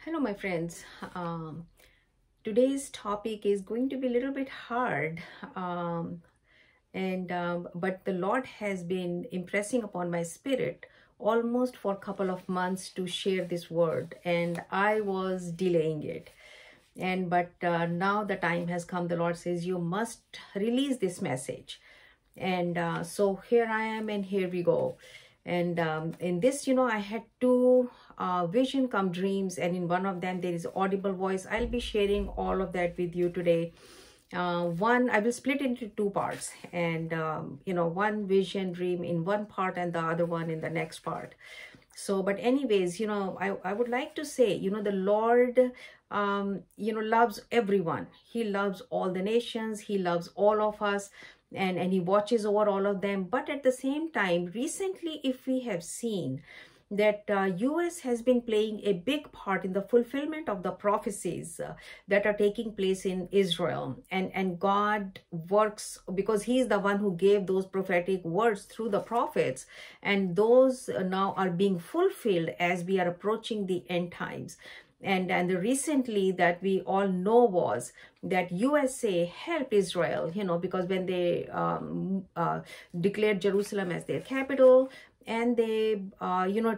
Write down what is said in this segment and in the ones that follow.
Hello, my friends. Today's topic is going to be a little bit hard, but the Lord has been impressing upon my spirit almost for a couple of months to share this word, and I was delaying it. But now the time has come. The Lord says you must release this message, and so here I am, and here we go. And in this, I had two vision come dreams, and in one of them there is audible voice. I'll be sharing all of that with you today. One, I will split into two parts, and one vision dream in one part and the other one in the next part. So, but anyways, I would like to say, the Lord, loves everyone. He loves all the nations. He loves all of us, and he watches over all of them. But at the same time, recently, if we have seen that US has been playing a big part in the fulfillment of the prophecies that are taking place in Israel, and God works because he is the one who gave those prophetic words through the prophets, and those now are being fulfilled as we are approaching the end times. And the recently that we all know was that USA helped Israel, because when they declared Jerusalem as their capital, and they,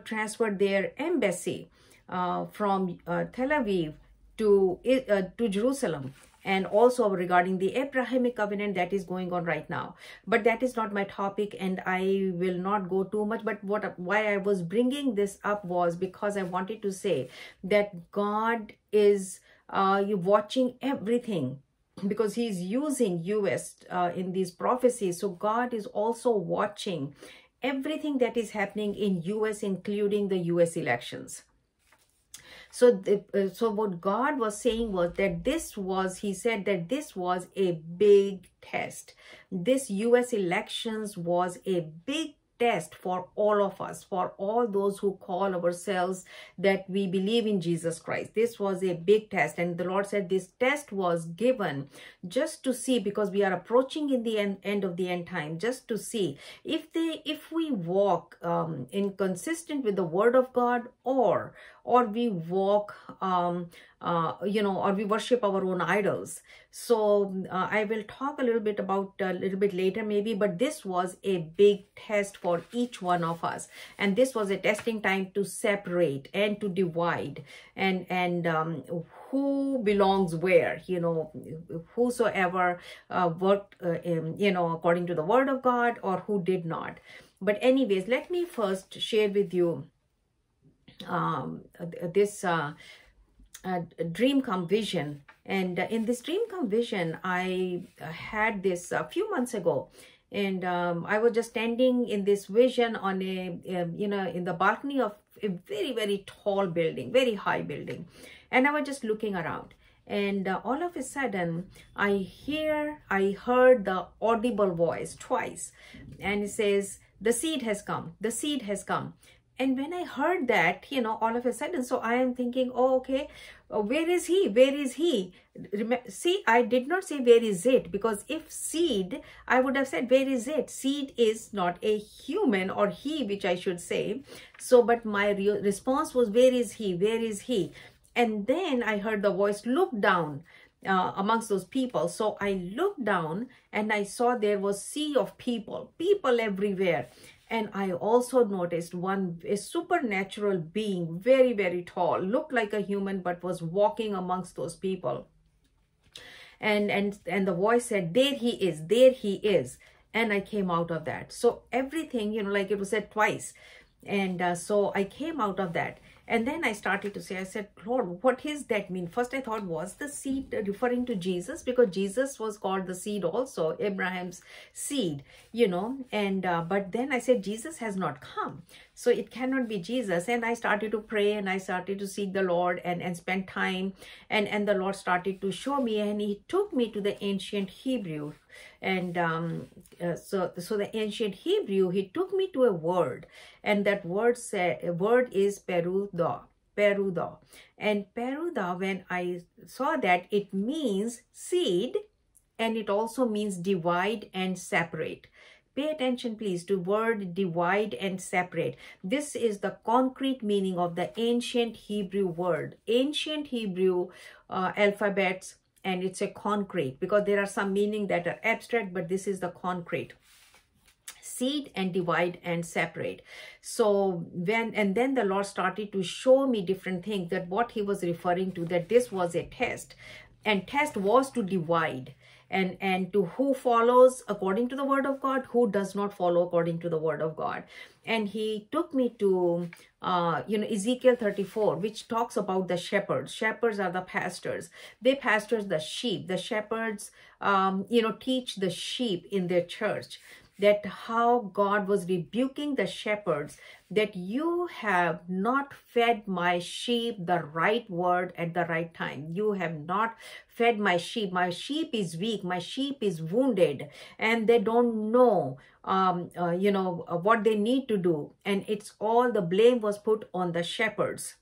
transferred their embassy from Tel Aviv to Jerusalem, and also regarding the Abrahamic covenant that is going on right now. But that is not my topic, and I will not go too much. But why I was bringing this up was because I wanted to say that God is watching everything, because he's using US in these prophecies. So God is also watching everything that is happening in US, including the US elections. So, so what God was saying was that he said that this was a big test. This US elections was a big test for all of us, for all those who call ourselves that we believe in Jesus Christ. This was a big test, and the Lord said this test was given just to see, because we are approaching in the end of the end time, just to see if we walk inconsistent with the word of God, or we walk or we worship our own idols. So I will talk a little bit about a little bit later maybe, but this was a big test for each one of us, and this was a testing time to separate and to divide, and who belongs where, whosoever worked according to the word of God, or who did not. But anyways, let me first share with you this dream come vision. And in this dream come vision, I had this a few months ago, and I was just standing in this vision on a in the balcony of a very, very tall building, very high building, and I was just looking around. And all of a sudden, I heard the audible voice twice, and it says, "The seed has come, the seed has come." And when I heard that, all of a sudden, so I am thinking, oh, okay, where is he? Where is he? See, I did not say where is it, because if seed, I would have said where is it? Seed is not a human, or he, which I should say. So, but my response was, where is he? Where is he? And then I heard the voice, look down amongst those people. So I looked down, and I saw there was sea of people everywhere. And I also noticed a supernatural being, very, very tall, looked like a human, but was walking amongst those people. And the voice said, there he is, there he is. And I came out of that. So everything, like it was said twice. And so I came out of that. And then I started to say, I said, Lord, what does that mean? First, I thought, was the seed referring to Jesus? Because Jesus was called the seed also, Abraham's seed, but then I said, Jesus has not come, so it cannot be Jesus. And I started to pray, and I started to seek the Lord and spend time. And the Lord started to show me, and he took me to the ancient Hebrew. And so the ancient Hebrew, he took me to a word, and that word is peruda. And peruda, when I saw that, it means seed, and it also means divide and separate. Pay attention, please, to word divide and separate. This is the concrete meaning of the ancient Hebrew word. Ancient Hebrew alphabets, and it's a concrete, because there are some meaning that are abstract, but this is the concrete. Seed and divide and separate. So and then the Lord started to show me different things, that what he was referring to, that this was a test, and test was to divide. And to who follows according to the word of God, who does not follow according to the word of God. And he took me to, Ezekiel 34, which talks about the shepherds. Shepherds are the pastors. They pastors the sheep. The shepherds, teach the sheep in their church. That how God was rebuking the shepherds, that you have not fed my sheep the right word at the right time. You have not fed my sheep. My sheep is weak. My sheep is wounded, and they don't know, what they need to do. And it's all, the blame was put on the shepherds.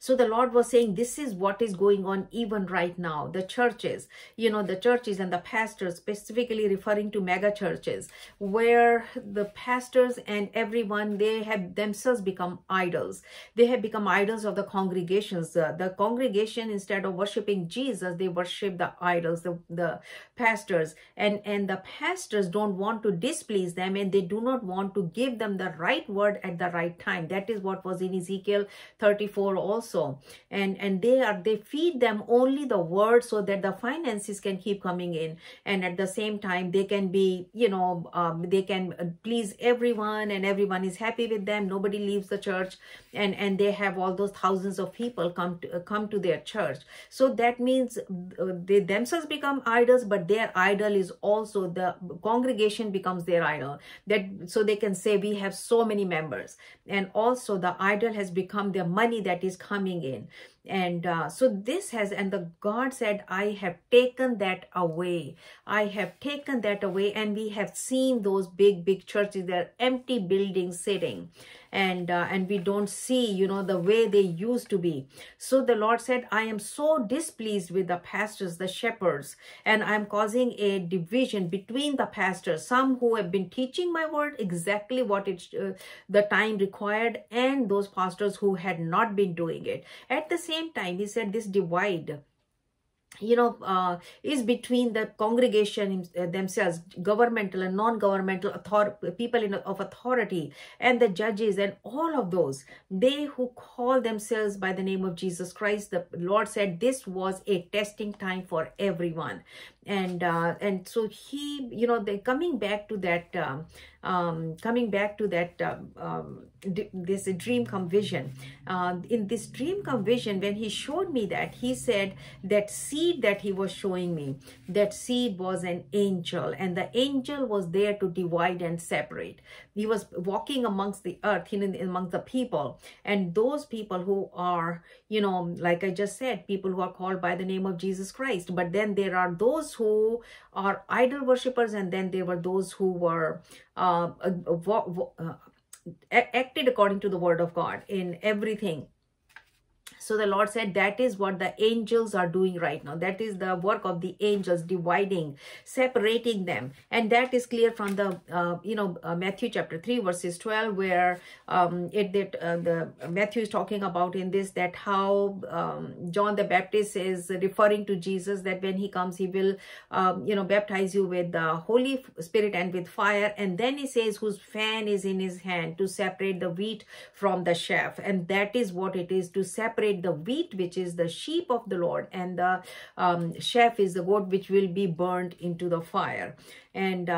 So the Lord was saying, this is what is going on even right now. The churches, the churches and the pastors, specifically referring to mega churches, where the pastors and everyone, they have themselves become idols. They have become idols of the congregations. The congregation, instead of worshiping Jesus, they worship the idols, the pastors. And the pastors don't want to displease them, and they do not want to give them the right word at the right time. That is what was in Ezekiel 34 also. And they feed them only the word, so that the finances can keep coming in, and at the same time they can be, they can please everyone, and everyone is happy with them. Nobody leaves the church, and they have all those thousands of people come to their church. So that means they themselves become idols, but their idol is also, the congregation becomes their idol, that so they can say we have so many members, and also the idol has become their money that is coming in. And so this has, and the God said, I have taken that away. I have taken that away. And we have seen those big churches, they're empty buildings sitting, and we don't see, the way they used to be. So the Lord said, I am so displeased with the pastors, the shepherds, and I'm causing a division between the pastors, some who have been teaching my word exactly what the time required, and those pastors who had not been doing it. At the same time, he said this divide, is between the congregation themselves, governmental and non-governmental people of authority, and the judges, and all of those, they who call themselves by the name of Jesus Christ. The Lord said this was a testing time for everyone. And so he, they're coming back to that, this dream come vision. In this dream come vision, when he showed me that, he said that seed that he was showing me, that seed was an angel, and the angel was there to divide and separate. He was walking amongst the earth, amongst the people, and those people who are, like I just said, people who are called by the name of Jesus Christ. But then there are those who are idol worshippers, and then there were those who were acted according to the word of God in everything. So the Lord said that is what the angels are doing right now. That is the work of the angels, dividing, separating them. And that is clear from the, Matthew chapter 3, verses 12, where Matthew is talking about in this, that how John the Baptist is referring to Jesus, that when he comes, he will, baptize you with the Holy Spirit and with fire. And then he says, whose fan is in his hand to separate the wheat from the chaff. And that is what it is, to separate the wheat, which is the sheep of the Lord, and the chaff is the goat, which will be burned into the fire. And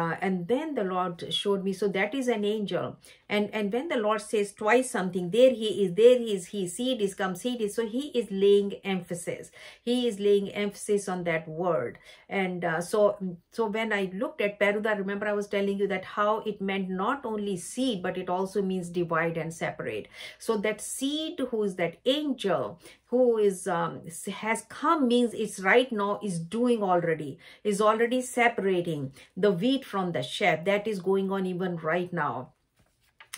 then the Lord showed me, so that is an angel. And when the Lord says twice something, there he is, he, seed is come, seed is, so he is laying emphasis. He is laying emphasis on that word. And so when I looked at Peruda, remember I was telling you that how it meant not only seed, but it also means divide and separate. So that seed, who is that angel, who is has come, means it's right now is doing already, is already separating the wheat from the chaff. That is going on even right now.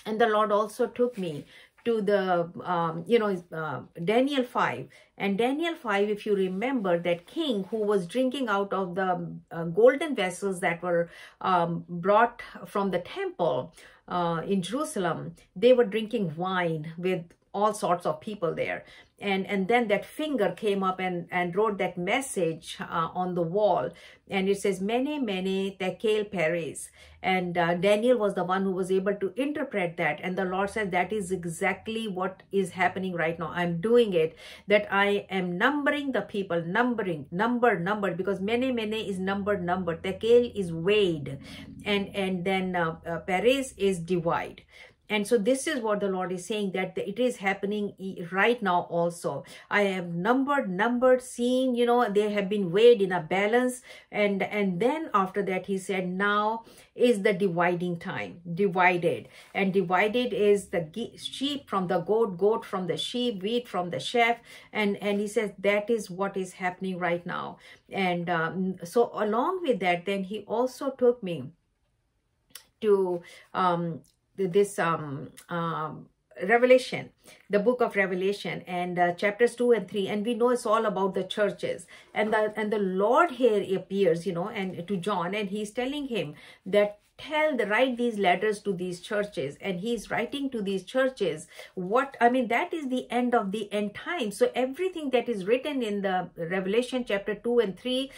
And the Lord also took me to the, Daniel 5. And Daniel 5, if you remember, that king who was drinking out of the golden vessels that were brought from the temple in Jerusalem, they were drinking wine with all sorts of people there. And then that finger came up and wrote that message on the wall. And it says, Mene, Mene, Tekel, Peres. And Daniel was the one who was able to interpret that. And the Lord said, that is exactly what is happening right now. I'm doing it, that I am numbering the people, numbered, because Mene, Mene is numbered. Tekel is weighed. And then Peres is divide. And so this is what the Lord is saying, that it is happening right now also. I have numbered, seen, they have been weighed in a balance. And then after that, he said, now is the dividing time, divided. And divided is the sheep from the goat, goat from the sheep, wheat from the chaff. And he says, that is what is happening right now. And so along with that, then he also took me to this Revelation, the book of Revelation, and chapters 2 and 3, and we know it's all about the churches. And the Lord here appears, and to John, and he's telling him that write these letters to these churches. And he's writing to these churches that is the end of the end time. So everything that is written in the Revelation chapter 2 and 3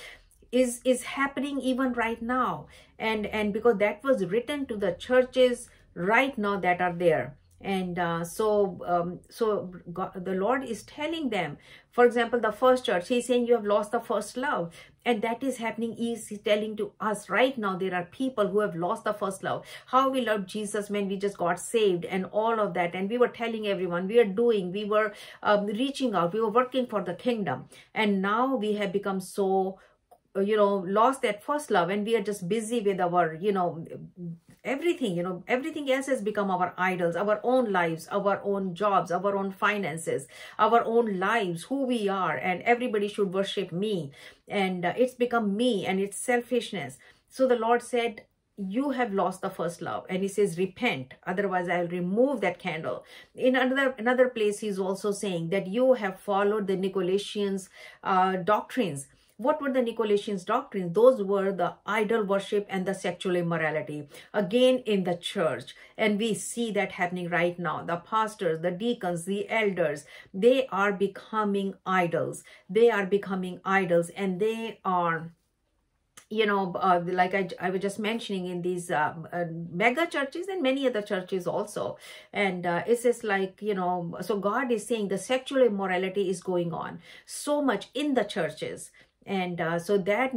is happening even right now. And because that was written to the churches right now that are there. And so God, the Lord is telling them, for example, the first church, he's saying you have lost the first love. And that is happening. He's telling to us right now, there are people who have lost the first love. How we loved Jesus when we just got saved and all of that. And we were telling everyone, we were reaching out, we were working for the kingdom. And now we have become so, lost that first love, and we are just busy with our, everything, everything else has become our idols, our own lives, our own jobs, our own finances, our own lives, who we are, and everybody should worship me. And it's become me, and it's selfishness. So the Lord said, you have lost the first love. And he says, repent, otherwise I'll remove that candle. In another place, he's also saying that you have followed the Nicolaitans doctrines. What were the Nicolaitans doctrines? Those were the idol worship and the sexual immorality, again in the church. And we see that happening right now. The pastors, the deacons, the elders, they are becoming idols. They are becoming idols, and they are, like I was just mentioning, in these mega churches and many other churches also. And it's just like, so God is saying the sexual immorality is going on so much in the churches. And so that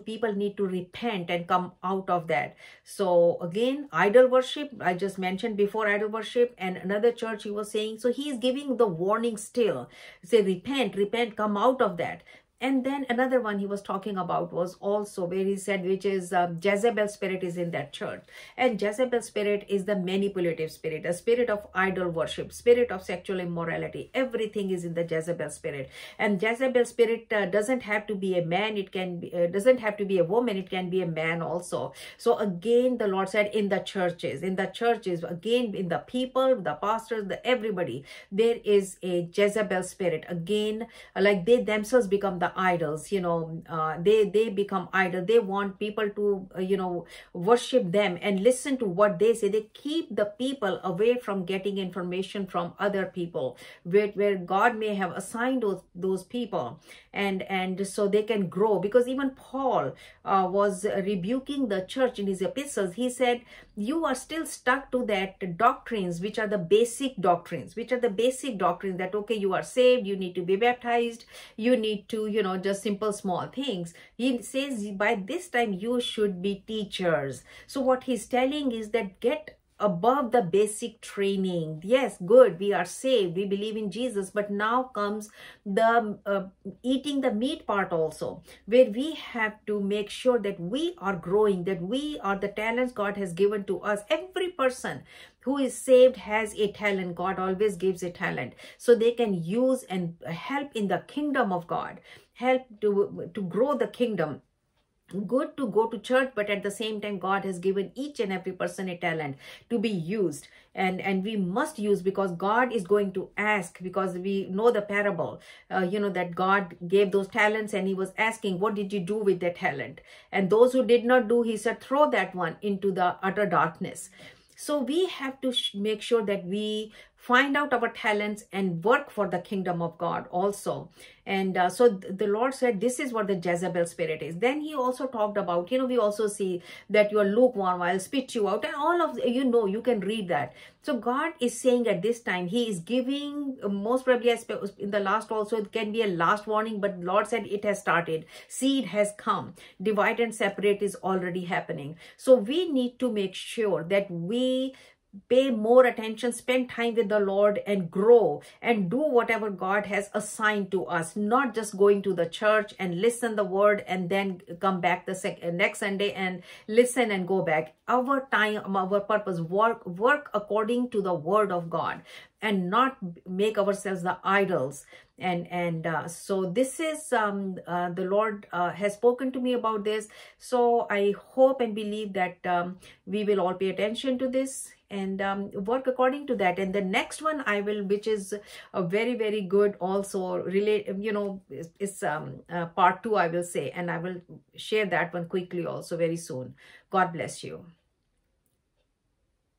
people need to repent and come out of that. So again, idol worship, I just mentioned before, idol worship. And another church he was saying, so he is giving the warning still, say repent, come out of that. And then another one he was talking about was also where he said, which is Jezebel spirit is in that church. And Jezebel spirit is the manipulative spirit, a spirit of idol worship, spirit of sexual immorality. Everything is in the Jezebel spirit. And Jezebel spirit doesn't have to be a man. It can be, doesn't have to be a woman. It can be a man also. So again, the Lord said in the churches, again, in the people, the pastors, everybody, there is a Jezebel spirit. Again, like they themselves become the idols, they become idol. They want people to, worship them and listen to what they say. They keep the people away from getting information from other people where God may have assigned those people. And so they can grow, because even Paul was rebuking the church in his epistles. He said, you are still stuck to that doctrines, which are the basic doctrines, that, okay, you are saved, you need to be baptized, you need to, just simple small things. He says by this time you should be teachers. So what he's telling is that get above the basic training. Yes, good, we are saved, we believe in Jesus, but now comes the eating the meat part also, where we have to make sure that we are growing, that we are the talents God has given to us. Every person who is saved has a talent. God always gives a talent, so they can use and help in the kingdom of God, help to grow the kingdom. good to go to church, but at the same time God has given each and every person a talent to be used, and we must use, because God is going to ask, because we know the parable, that God gave those talents and he was asking, what did you do with that talent? And those who did not do, he said, throw that one into the utter darkness. So we have to make sure that we find out our talents and work for the kingdom of God also. And so the Lord said, this is what the Jezebel spirit is. Then he also talked about, we also see that you are lukewarm, I'll spit you out, and all of, you can read that. So God is saying at this time, he is giving, most probably in the last also, it can be a last warning, but Lord said it has started. Seed has come. Divide and separate is already happening. So we need to make sure that we pay more attention, spend time with the Lord, and grow and do whatever God has assigned to us, not just going to the church and listen the word and then come back the next Sunday and listen and go back. Our time, our purpose, work according to the word of God, and not make ourselves the idols. And so this is the Lord has spoken to me about this. So I hope and believe that we will all pay attention to this and work according to that. And the next one I will, which is a very, very good also, it's part 2, I will say, and I will share that one quickly also very soon. God bless you.